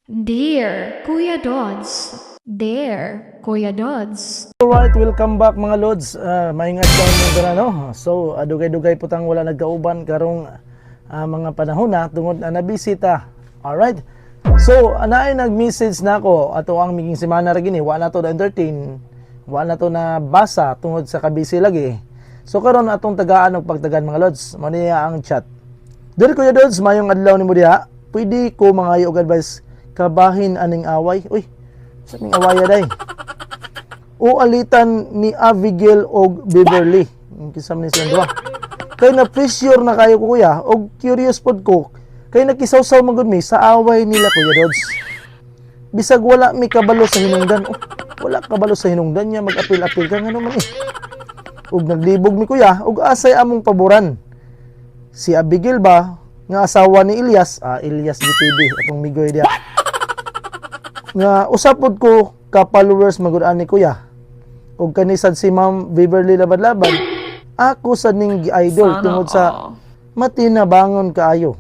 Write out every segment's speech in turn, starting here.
Dear Kuya Dods. Dear Kuya Dods. Alright, welcome back mga Lods. Maingat daw ng ganano. So, dugay-dugay putang wala nagkauban karong mga panahon na tungod na nabisita. Alright. So, anaay nag-message na ako ato ang miging semana ra gini, wa na to na entertain, wa na to na basa tungod sa kabisi lagi. So karon atong tagaan og pagtagan mga Lods. Mao niya ang chat. Diri Kuya Dods, mayong adlaw nimo diha. Pwede ko mangayo og advice kabahin aning away. Uy, sa ning awaya day. O alitan ni Abigail og Beverly. Kisam ni silang duha. Kay na pressure na kayo ko kuya og curious pod ko. Kay nakisaw-saw magud mi sa away nila Kuya Dods. Bisag wala mi kabalo sa hinungdan. Oh, wala kabalo sa hinungdan niya mag-apil-apil ka ngano man eh. Ug naglibog mi kuya ug asay among paboran. Si Abigail ba nga asawa ni Elias, Elias GTV atong migoy dia. Nga usapod ko ka followers magud ani kuya. Ug kanisad si Ma'am Beverly Labad-Labad, ako sa ning gi-idol tungod sa matinabangon kaayo.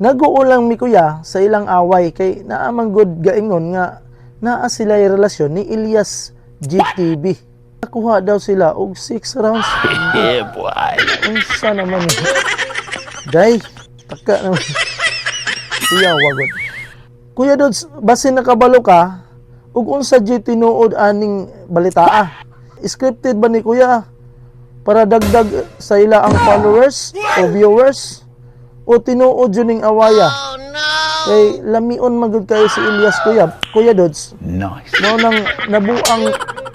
Naguulang mi kuya sa ilang away kay naamang good gaingon nga naa sila relasyon ni Elias GTV. Nakuha daw sila og 6 rounds. Yeah, boy. Unsa naman ni? Day, taka naman. Kuya, wagod. Kuya Dods, basin nakabalo ka, ug unsa jud tinuod aning balitaa? Scripted ba ni kuya? Para dagdag sa ila ang followers o viewers? O tinuod jud ning awaya? Oh no! Kay lamion magud kayo si Elias Kuya Dods. Nice. Mao nang nabuang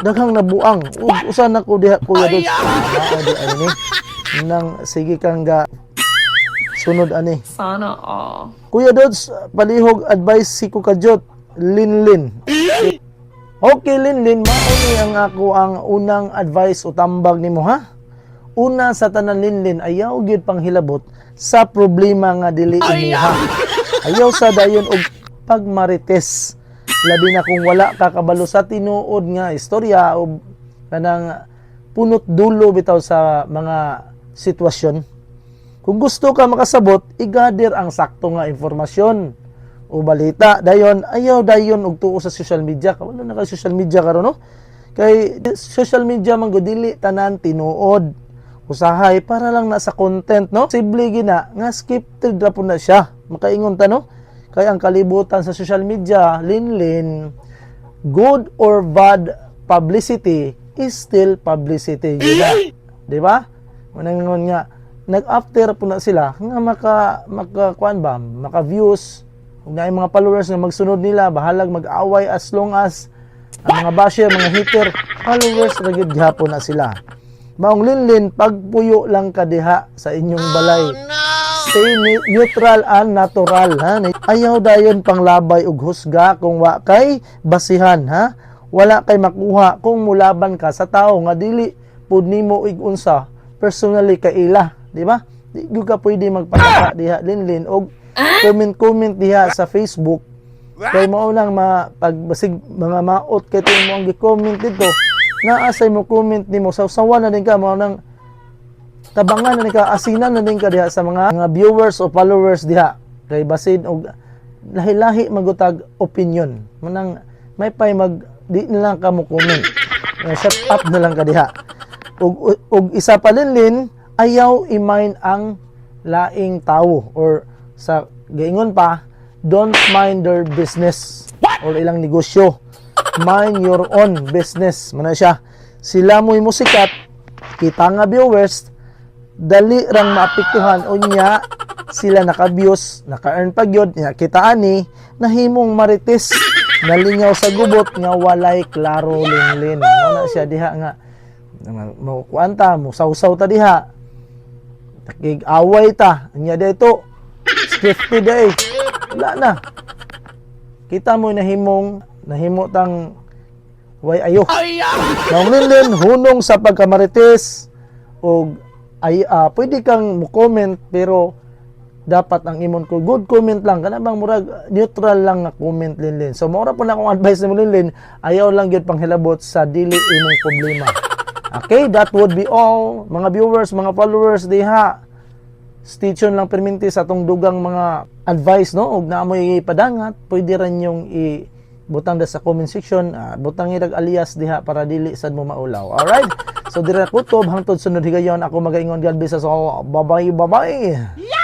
daghang nabuang. Ug usa na ko diha Kuya Dods. Mao di ani nang sige kang ga sunod ani. Sana all. Kuya Dods, palihog advice si Kukajot, Linlin. Okay, Linlin, mao ni ang ako ang unang advice o tambag nimo ha. Una sa tanan Linlin, ayaw gyud panghilabot sa problema nga dili imuha. Ayaw sa dayon og pagmarites. Labi na kung wala ka kabalo sa tinuod nga istorya o kanang punot dulo bitaw sa mga sitwasyon. Kung gusto ka makasabot, igadir ang sakto nga informasyon o balita. Dayon, ayaw dayon og tuo sa social media. Wala na kay social media karon no? Kay social media man dili tanan tinuod. Usahay para lang na sa content no. Posible gina nga scripted ra pud na siya. Makaingon ta no. Kay ang kalibutan sa social media, linlin, good or bad publicity is still publicity. Di ba? Manangon nga nag-after po na sila nga maka kuan ba, maka-views, ug naay mga followers nga magsunod nila, bahalag mag-away as long as ang mga basher, mga hater, followers ra gyud gihapon na sila. Maong linlin, pagpuyo lang ka diha sa inyong balay. Stay neutral and natural ha. Ayaw dayon panglabay ug husga kung wa kay basihan ha. Wala kay makuha kung mulaban ka sa tao nga dili pud nimo ig unsa personally ka ila. Di ba? Di ka pwede magpataka diha linlin og comment diha sa Facebook. Kay mao lang pagbasig mga maot kay mo ang gi-comment dito. Naasay mo comment nimo sawsawan na din ka mao nang tabangan na din ka asinan na din ka diha sa mga viewers o followers diha. Kay basin og lahi-lahi magutag opinion. Manang may pay di na lang ka mo comment. Shut up na lang ka diha. Og isa pa linlin, ayaw i-mind ang laing tao or sa gaingon pa, don't mind their business or ilang negosyo. Mind your own business. Mana siya. Sila mo'y musikat, kita nga viewers, dali rang maapektuhan o niya sila naka-views, naka-earn pagyod, niya kita ani, nahimong marites, nalingaw sa gubot nga walay klaro linlin. Mana siya diha nga mo kuanta mo sausaw ta diha. Takig away ta. Nya dito. Scripted ay. Wala na. Kita mo nahimo tang way ayo. Nang linlin hunong sa pagkamarites og pwede kang mo comment pero dapat ang imon ko good comment lang kana bang murag neutral lang nga comment linlin. So mao ra po na akong advice nimo linlin, ayaw lang gyud panghilabot sa dili imong problema. Okay, that would be all mga viewers, mga followers diha. stay tuned lang perminti sa atong dugang mga advice, no? Ug naamoy padangat, pwede rin yung butang da sa comment section, butang irag alias diha para dili sad mo maulaw. Alright? So dira kutob hangtod sunod higayon ako magaingon God bless us all. Bye bye.